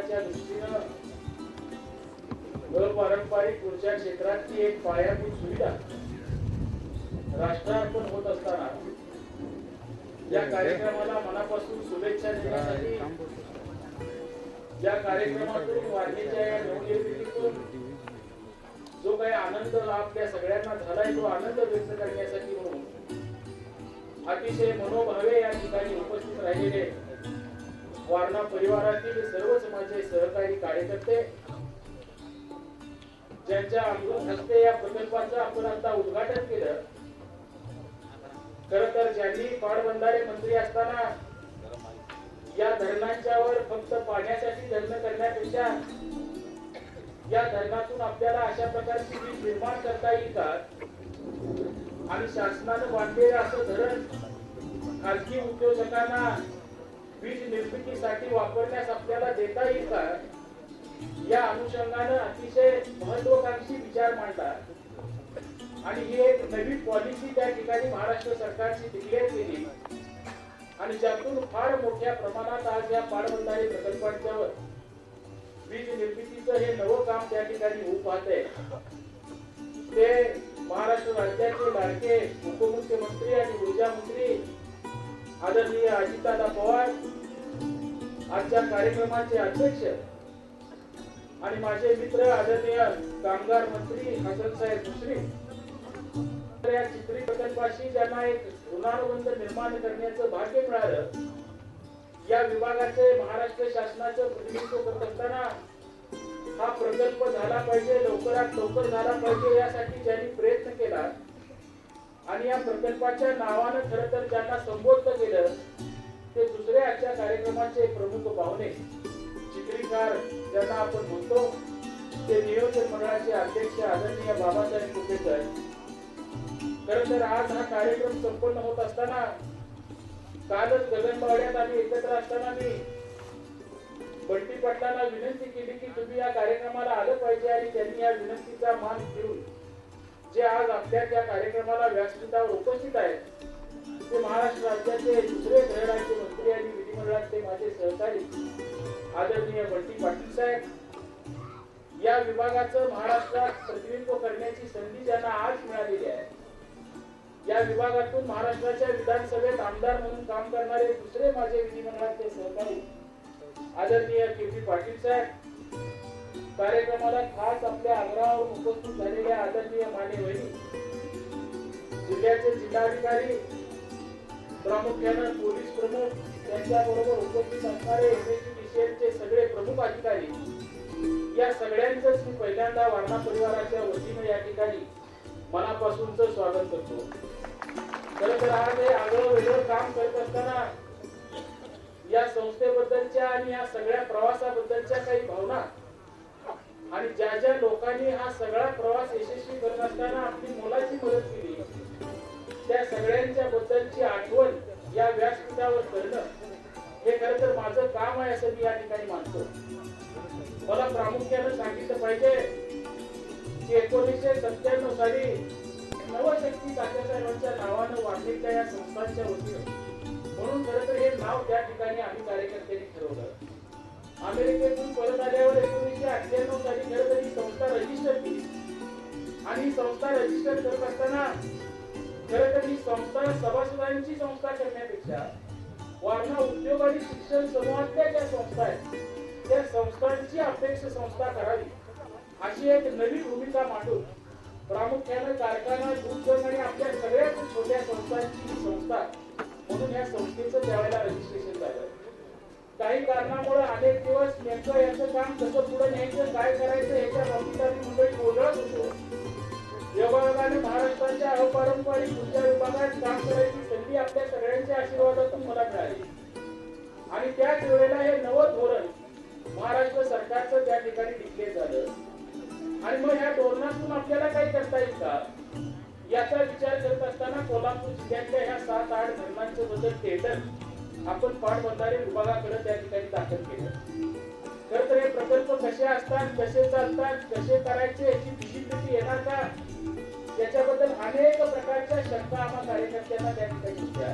विकासाच्या दृष्टीनं अपारंपरिक ऊर्जा क्षेत्राची एक पायाभूत सुविधा राष्ट्रार्पण होत असताना या कार्यक्रमाला मनापासून शुभेच्छा देण्यासाठी, या कार्यक्रमातून वाढलेल्या या नवनिर्मितीतून जो काही आनंद आपल्या सगळ्यांना झालाय तो आनंद व्यक्त करण्यासाठी म्हणून अतिशय मनोभावे या ठिकाणी उपस्थित राहिलेले वारणा परिवारातील सर्वच माझे सहकारी कार्यकर्ते, ज्यांच्या अमृत हस्ते या प्रकल्पाचं आपण आता उद्घाटन केलं. खरं तर ज्यांनी पाटबंधारे मंत्री असताना या धरणांच्यावर फक्त पाण्यासाठी धरण करण्यापेक्षा या धरणातून आपल्याला अशा प्रकारची वीज निर्माण करता येईल का, आणि शासनानं बांधलेलं असं धरण खाजगी उद्योजकांना वीज निर्मितीसाठी वापरण्यास आपल्याला देता येईल का, या अनुषंगानं अतिशय महत्वाकांक्षी विचार मांडला आणि ही एक नवी पॉलिसी त्या ठिकाणी महाराष्ट्र सरकारची डिक्लेअर केली आणि ज्यातून फार मोठ्या प्रमाणात आज या पाटबंधारे प्रकल्पांच्या वीज निर्मितीचं हे नवं काम त्या ठिकाणी होऊ पाहतंय. ते महाराष्ट्र राज्याचे लाडके उपमुख्यमंत्री आणि ऊर्जा मंत्री आदरणीय अजितदादा पवार, आजच्या कार्यक्रमाचे अध्यक्ष आणि माझे मित्र आदरणीय कामगार मंत्री हसन साहेब मुश्रीफ, या चित्री प्रकल्पाशी ज्यांना एक ऋणानुबंध निर्माण करण्याचं भाग्य मिळालं, या विभागाचे महाराष्ट्र शासनाचं प्रतिनिधित्व करत असताना हा प्रकल्प झाला पाहिजे, लवकरात लवकर झाला पाहिजे यासाठी ज्यांनी प्रयत्न केला आणि या प्रकल्पाच्या नावानं खरं तर ज्यांना संबोधन केलं ते दुसरे आजच्या कार्यक्रमाचे प्रमुख पाहुणे, चित्रीकार ज्यांना आपण म्हणतो, ते नियोजन मंडळाचे अध्यक्ष आदरणीय बाबासाहेब कुपेकर. खरं तर आज हा कार्यक्रम संपन्न होत असताना कालच गगनबावड्यात आम्ही एकत्र असताना मी बंटी पाटलांना विनंती केली की तुम्ही या कार्यक्रमाला आलं पाहिजे आणि त्यांनी या विनंतीचा मान ठेवून जे आज आपल्या त्या कार्यक्रमाला व्यासपीठावर उपस्थित आहेत ते महाराष्ट्र राज्याचे दुसरे गृहराज्य मंत्री आणि विधिमंडळातले माझे सहकारी आदरणीय बंटी पाटील साहेब, या विभागाचं महाराष्ट्रात प्रतिनिधित्व करण्याची संधी ज्यांना आज मिळालेली आहे. या विभागातून महाराष्ट्राच्या विधानसभेत आमदार म्हणून काम करणारे दुसरे माझे विधिमंडळातले सहकारी आदरणीय के.पी. पाटील साहेब, कार्यक्रमाला खास आपल्या आग्रहावरून उपस्थित झालेल्या आदरणीय माने वहिनी, जिल्ह्याचे जिल्हाधिकारी, प्रामुख्याने पोलीस प्रमुख, त्यांच्याबरोबर उपस्थित असणारे एमएससीडीसीएलचे सगळे प्रमुख अधिकारी, या सगळ्यांचंच मी पहिल्यांदा वारणा परिवाराच्या वतीने या ठिकाणी मनापासूनच स्वागत करतो. खरं तर आज हे आगळं वेगळं काम करत असताना या संस्थेबद्दलच्या आणि या सगळ्या प्रवासाबद्दलच्या काही भावना आणि ज्या ज्या लोकांनी हा सगळा प्रवास यशस्वी करत असताना आपली मोलाची मदत केली त्या सगळ्यांच्या बद्दलची आठवण या व्यासपीठावर करणं हे खरं तर माझं काम आहे असं मी या ठिकाणी मानतो. मला प्रामुख्याने सांगितलं पाहिजे की 1997 साली नवशक्ती तात्यासाहेबांच्या नावानं वाढलेल्या या संस्थांच्या वतीनं म्हणून खरं तर हे नाव त्या ठिकाणी आम्ही कार्यकर्त्यांनी ठरवलं. अमेरिकेतून परत आल्यावर 1998 साली खरं तर ही संस्था रजिस्टर केली आणि ही संस्था रजिस्टर करत असताना खरं तर ही संस्था सभासदांची संस्था करण्यापेक्षा वारणा उद्योग आणि शिक्षण समूहातल्या ज्या संस्था आहेत त्या संस्थांची अपेक्ष संस्था करावी अशी एक नवी भूमिका मांडून प्रामुख्याने कारखाना, दूध संघ आणि आपल्या सगळ्याच छोट्या संस्थांची संस्था म्हणून या संस्थेचं त्यावेळेला रजिस्ट्रेशन झालं. काही कारणामुळे अनेक दिवस नेमकं याचं काम कसं पुढे न्यायचं, काय करायचं याच्या बाबतीत आम्ही मुंबईत गोंधळत होतो. विभागाने महाराष्ट्राच्या अपारंपरिक ऊर्जा विभागात काम करायची संधी आपल्या सगळ्यांच्या आशीर्वादातून मला मिळाली आणि त्याच वेळेला हे नवं धोरण महाराष्ट्र सरकारचं त्या ठिकाणी डिक्लेअर झालं आणि मग ह्या धोरणातून आपल्याला काही करता येईल का याचा विचार करत असताना कोल्हापूर जिल्ह्यातल्या ह्या 7-8 धरणांचं बद्दल टेंडर आपण पाटबंधारे विभागाकडे त्या ठिकाणी दाखल केलं. खरं तर हे प्रकल्प कसे असतात, कसे चालतात, कसे करायचे याची फिजिबिलिटी येणार का याच्याबद्दल अनेक प्रकारच्या शंका आम्हा कार्यकर्त्यांना त्या ठिकाणी होत्या.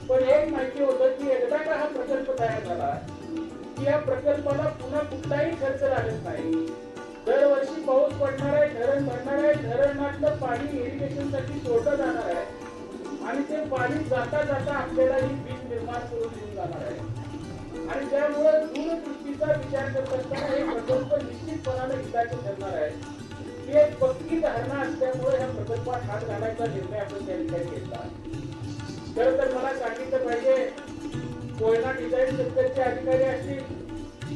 पण एक माहिती होतं की एकदा का हा प्रकल्प तयार झाला की या प्रकल्पाला पुन्हा कुठलाही खर्च लागत नाही. दरवर्षी पाऊस पडणार आहे, धरण भरणार आहे, धरणातलं पाणी इरिगेशनसाठी सोडलं जाणार आहे आणि ते पाणी जाता जाता आपल्याला ही वीज निर्माण करून देऊन जाणार आहे. आणि त्यामुळे दूरदृष्टीचा विचार करत असताना हे प्रकल्प निश्चितपणाने हिताचे ठरणार आहे. ही एक पक्की धारणा असल्यामुळे ह्या प्रकल्पात हात घालायचा निर्णय आपण त्या ठिकाणी घेतला. खरं तर मला सांगितलं पाहिजे, कोयना डिझाईन सेंटरचे अधिकारी असतील,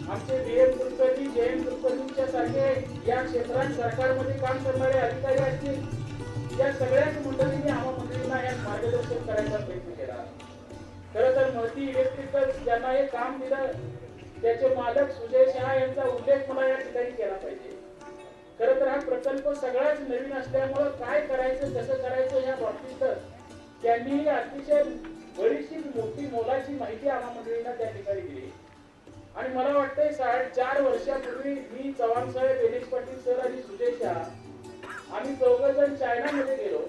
आमचे DM कुलकर्णी, JM कुलकर्णीच्या सारखे या क्षेत्रात सरकारमध्ये काम करणारे अधिकारी असतील, या सगळ्याच मंडळींनी आम्हा मंडळींना यात मार्गदर्शन करायचा प्रयत्न केला. खरं तर महती इलेक्ट्रिकल्स ज्यांना हे काम दिलं त्याचे मालक सुजय शहा यांचा उल्लेख मला या ठिकाणी केला पाहिजे. खरं तर हा प्रकल्प सगळाच नवीन असल्यामुळे काय करायचं, कसं करायचं या बाबतीत त्यांनी अतिशय बरीचशी मोठी मोलाची माहिती आम्हा मंडळींना त्या ठिकाणी दिली. आणि मला वाटतंय 4.5 वर्षापूर्वी मी चव्हाण साहेब, दिनेश पाटील सर आणि सुजय शहा आम्ही चौघजण चायनामध्ये गेलो.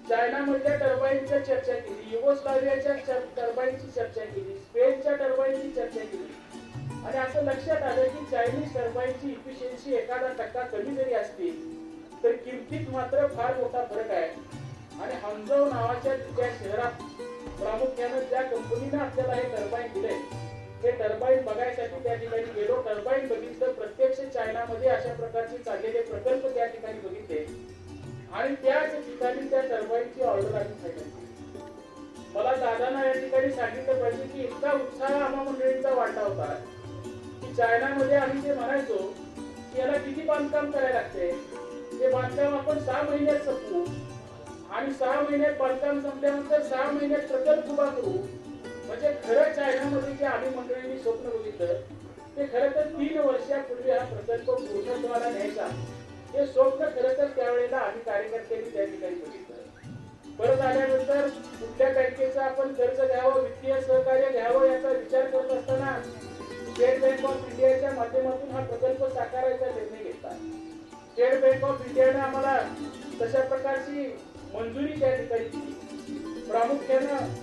चायनामधल्या टर्बाईनची चर्चा केली, युगोस्लाव्हियाच्या टर्बाईनची चर्चा केली, स्पेनच्या टर्बाईनची चर्चा केली आणि असं लक्षात आलं की चायनीज टर्बाईनची इफिशियन्सी 1% कमी जरी असली तर किमतीत मात्र फार मोठा फरक आहे. आणि हंझौ नावाच्या त्या शहरात प्रामुख्याने ज्या कंपनीने आपल्याला हे टर्बाईन दिले, हे टर्बाईन बघायसाठी त्या ठिकाणी गेलो. टर्बाईन बघितलं, प्रत्यक्ष चायनामध्ये अशा प्रकारचे चाललेले प्रकल्प त्या ठिकाणी बघितले आणि त्याच ठिकाणी त्या टर्बाईनची ऑर्डर आम्ही फायनल केली. मला दादांना या ठिकाणी सांगितलं पाहिजे की इतका उत्साह आम्हा मंडळींचा वाढला होता की चायनामध्ये आम्ही जे म्हणायचो की याला किती बांधकाम करायला लागते, ते बांधकाम आपण 6 महिन्यात संपवू आणि 6 महिन्यात बांधकाम संपल्यानंतर 6 महिन्यात प्रकल्प उभा करू. म्हणजे खरं चायनामध्ये जे आम्ही मंडळींनी स्वप्न बघितलं ते खरं तर 3 वर्षापूर्वी हा प्रकल्प पूर्णत्वाला न्यायचा, हे स्वप्न खरं तर त्यावेळेला आम्ही कार्यकर्त्यांनी त्या ठिकाणी बघितलं. परत आल्यानंतर कुठल्या बँकेचं आपण कर्ज घ्यावं, वित्तीय सहकार्य घ्यावं याचा विचार करत असताना स्टेट बँक ऑफ इंडियाच्या माध्यमातून हा प्रकल्प साकारायचा निर्णय घेतला. स्टेट बँक ऑफ इंडियाने आम्हाला तशा प्रकारची मंजुरी त्या ठिकाणी दिली. प्रामुख्यानं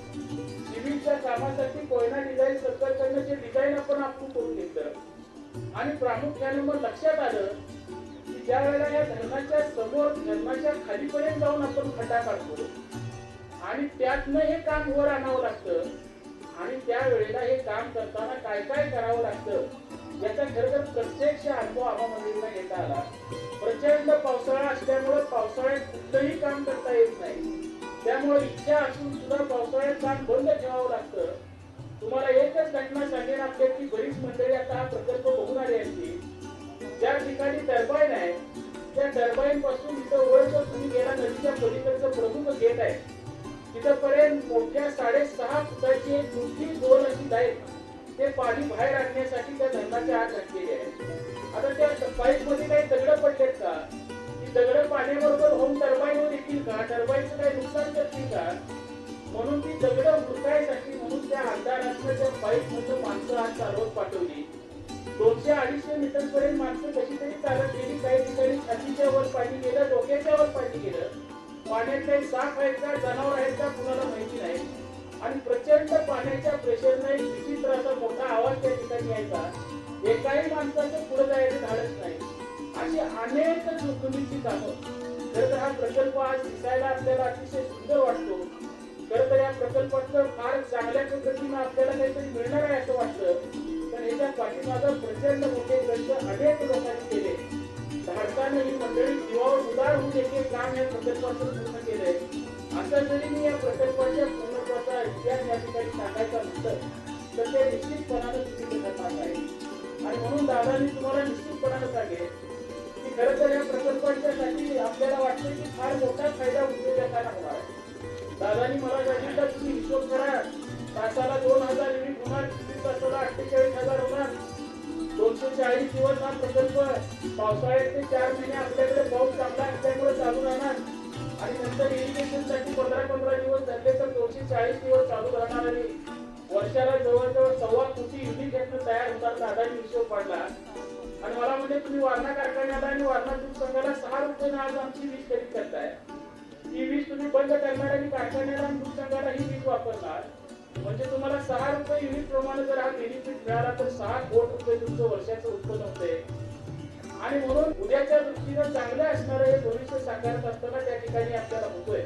सिव्हिलच्या कामासाठी कोयना डिझाईन सर्कलकडनं जे डिझाईन आपण करून घेतलं आणि प्रामुख्याने मग लक्षात आलं की ज्या वेळेला या धरणाच्या समोर, धरणाच्या खालीपर्यंत जाऊन आपण खड्डा काढतो आणि त्यातनं हे काम वर आणावं लागतं आणि त्यावेळेला हे काम करताना काय काय करावं लागतं याचा खरं तर प्रत्यक्ष अनुभव आम्हा मंडळींना घेता आला. प्रचंड पावसाळा असल्यामुळे पावसाळ्यात कुठलंही काम करता येत नाही, त्यामुळे इच्छा असून सुद्धा पावसाळ्यात काम बंद ठेवावं लागतं. तुम्हाला एकच घटना सांगेन, आपल्याची बरीच मंडळी आता हा प्रकल्प बघून आली असती. ज्या ठिकाणी टर्बाईन आहे त्या टर्बाईन पासून इथं वर जर तुम्ही गेला, नदीच्या पलीकडचं प्रमुख गेट आहे तिथपर्यंत मोठ्या 6.5 फुटाची एक मोठी गोल अशी लाईन ते पाणी बाहेर आणण्यासाठी त्या धरणाच्या आत घातलेली आहे. आता त्या पाईप मध्ये काही दगड पडलेत का, ती दगड पाण्याबरोबर होऊन टर्बाईनवर येतील का, टर्बाईनचं काही नुकसान करतील का, म्हणून ती दगड हुडकायसाठी म्हणून त्या अंधारातनं त्या पाईप मधून माणसं आत चालवत पाठवली. 200-250 मीटर पर्यंत माणसं कशी तरी चालत गेली. काही ठिकाणी छातीच्या वर पाणी गेलं, डोक्याच्या वर पाणी गेलं. पाण्यात काही साप आहेत का, जनावर आहेत का, कुणाला माहिती नाही. आणि प्रचंड पाण्याच्या प्रेशरने एक विचित्र असा मोठा आवाज त्या ठिकाणी यायचा. एकाही माणसाचं पुढे जायचं धाडस नाही. अशी अनेक जोखमीची कामं. खरं तर हा प्रकल्प आज दिसायला आपल्याला अतिशय सुंदर वाटतो. खरं तर या प्रकल्पाचं फार चांगल्या पद्धतीने आपल्याला काहीतरी मिळणार आहे असं वाटतं, पण याच्या पाठीमागं प्रचंड मोठे कष्ट अनेक लोकांनी केले. धाडसाने ही मंडळी जीवावर उदार होऊन एक काम या प्रकल्पाचं पूर्ण केलंय. असं जरी मी या प्रकल्पाच्या पूर्णत्वाचा इतिहास या ठिकाणी सांगायचा म्हटलं तर ते निश्चितपणानं चुकीचं ठरणार आहे. आणि म्हणून दादांनी तुम्हाला निश्चितपणानं सांगेल की खरं तर या प्रकल्पांच्यासाठी आपल्याला वाटतं की फार मोठा फायदा उद्योजकांना होणार आहे. दादांनी मला सांगितलं तुम्ही हिशोब करा, तासाला 2000 युनिट होणार, 24 तासाला 48,000 होणार. 240 दिवस हा प्रकल्प पावसाळ्यात ते 4 महिने आपल्याकडे पाऊस चांगला असल्यामुळे चालू राहणार आणि नंतर इरिगेशनसाठी 15-15 दिवस धरले तर 240 दिवस चालू राहणार आणि वर्षाला जवळजवळ 1.25 कोटी युनिट यातनं तयार होतात. दादांनी हिशोब पाडला आणि मला म्हणजे तुम्ही वारणा कारखान्याला आणि वारणा दूध संघाला 6 रुपयानं आज आमची वीज खरेदी करताय. ही वीज तुम्ही बंद करणार आणि कारखान्याला आणि दूध संघाला ही वीज वापरणार. म्हणजे तुम्हाला 6 रुपये युनिट प्रमाणे जर हा बेनिफिट मिळाला तर 6 कोटी रुपये तुमचं वर्षाचं उत्पन्न होते. आणि म्हणून उद्याच्या दृष्टीनं चांगलं असणारं हे भविष्य साकारत असताना त्या ठिकाणी आपल्याला होतोय.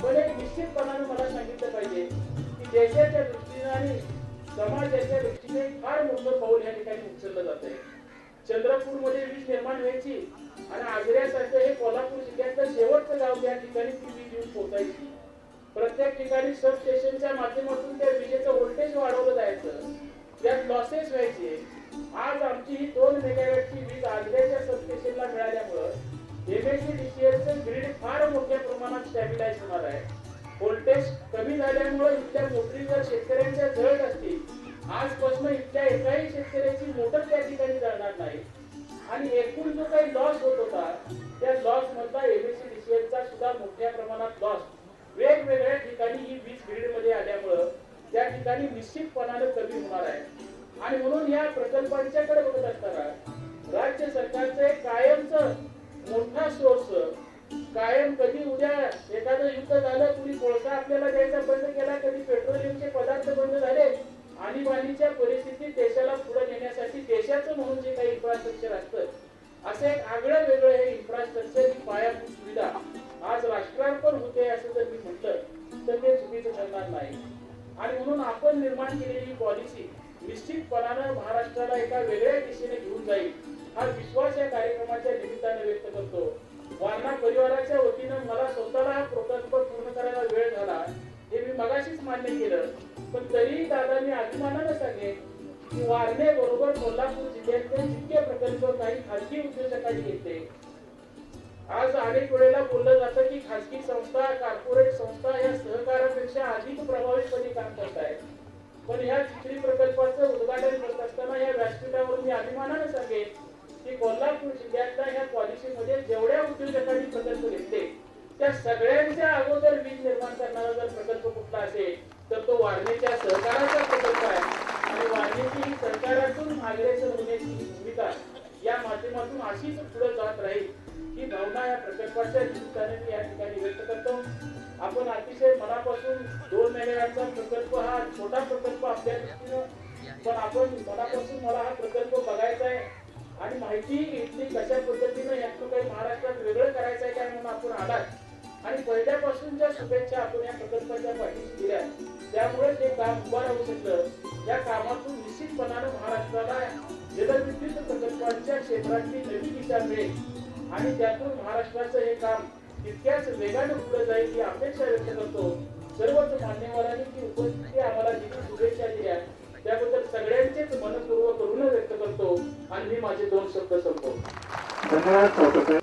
पण एक निश्चितपणाने मला सांगितलं पाहिजे की देशाच्या दृष्टीनं आणि समाजाच्या दृष्टीने फार मोठं पाऊल या ठिकाणी उचललं जात आहे. चंद्रपूरमध्ये वीज निर्माण व्हायची आणि आजऱ्यासारखं हे कोल्हापूर जिल्ह्यातलं शेवटचं गाव त्या ठिकाणी ती वीज येऊन पोहोचायची. प्रत्येक ठिकाणी सब स्टेशनच्या माध्यमातून त्या विजेचं व्होल्टेज वाढवलं जायचं, त्यात लॉसेस व्हायचे. आज आमची ही 2 मेगावॅटची वीज आजऱ्याच्या सब स्टेशनला मिळाल्यामुळं एमएससीडीसीएलचं ग्रीड फार मोठ्या प्रमाणात स्टॅबिलाइज होणार आहे. व्होल्टेज कमी झाल्यामुळे इथल्या मोटरी जर शेतकऱ्यांच्या जळत असतील, आजपासून इथल्या एकाही शेतकऱ्याची मोटर त्या ठिकाणी जळणार नाही. आणि एकूण जो काही लॉस होत होता त्या लॉस मधला एमएससीडीसीएलचा सुद्धा मोठ्या प्रमाणात लॉस वेगवेगळ्या ठिकाणी ही वीज ग्रीड मध्ये आल्यामुळं त्या ठिकाणी निश्चितपणाने कमी होणार आहे. आणि म्हणून या प्रकल्पांच्याकडे बघत असताना राज्य सरकारचं एक कायमचं मोठा सोर्स, कायम कधी उद्या एखादं युद्ध झालं, कुणी कोळसा आपल्याला द्यायचा बंद केला, कधी पेट्रोलियमचे पदार्थ बंद झाले, आणीबाणीच्या परिस्थितीत देशाला पुढे नेण्यासाठी देशाचं म्हणून जे काही इन्फ्रास्ट्रक्चर असतं असं एक आगळं वेगळं हे इन्फ्रास्ट्रक्चर ही पायाभूत सुविधा आज राष्ट्रार्पण होते असं जर मी म्हटलं तर ते चुकीचं ठरणार नाही. आणि म्हणून आपण निर्माण केलेली पॉलिसी निश्चितपणानं महाराष्ट्राला एका वेगळ्या दिशेने घेऊन जाईल हा विश्वास या कार्यक्रमाच्या निमित्ताने व्यक्त करतो. वारणा परिवाराच्या वतीनं मला स्वतःला हा प्रकल्प पूर्ण करायला वेळ झाला हे मी मगाशीच मान्य केलं, पण तरीही दादा मी अभिमानानं सांगेन की वारणे बरोबर कोल्हापूर जिल्ह्यातले जितके प्रकल्प काही खाजगी उद्योजकांनी घेतले, आज अनेक वेळेला बोललं जातं की खाजगी संस्था, कॉर्पोरेट संस्था या सहकारापेक्षा अधिक प्रभावीपणे काम करत आहेत. पण ह्या चिखली प्रकल्पाचं उद्घाटन करत असताना या व्यासपीठावर मी अभिमानानं सांगेन की कोल्हापूर जिल्ह्यातल्या ह्या पॉलिसीमध्ये जेवढ्या उद्योजकांनी प्रकल्प घेतले त्या सगळ्यांच्या अगोदर वीज निर्माण करणारा जर प्रकल्प कुठला असेल तर तो वारणेच्या सहकाराचा प्रकल्प आहे. आणि वारणेची ही सरकारातून अग्रेसर होण्याची ही भूमिका या माध्यमातून अशीच पुढे जात राहील ही भावना या प्रकल्पाच्या निमित्ताने मी या ठिकाणी व्यक्त करतो. आपण अतिशय मनापासून 2 मेगावॅटचा प्रकल्प हा छोटा प्रकल्प आपल्या दृष्टीनं, पण आपण मनापासून मला हा प्रकल्प बघायचा आहे आणि माहिती घेतली कशा पद्धतीनं यातून काही महाराष्ट्रात वेगळं करायचं आहे काय म्हणून आपण आलात आणि पहिल्यापासूनच्या शुभेच्छा आपण या प्रकल्पाच्या पाठीशी दिल्या, त्यामुळे ते काम उभं राहू शकलं. या कामातून निश्चितपणानं महाराष्ट्राला जलविद्युत प्रकल्पांच्या क्षेत्रातली नवी दिशा मिळेल आणि त्यातून महाराष्ट्राचं हे काम तितक्याच वेगाने पुढे जाईल ही अपेक्षा व्यक्त करतो. सर्वच मान्यवरांनी जी उपस्थिती आम्हाला दिली, शुभेच्छा दिल्या त्याबद्दल सगळ्यांचेच मनपूर्वक ऋण व्यक्त करतो आणि मी माझे 2 शब्द संपवतो. धन्यवाद.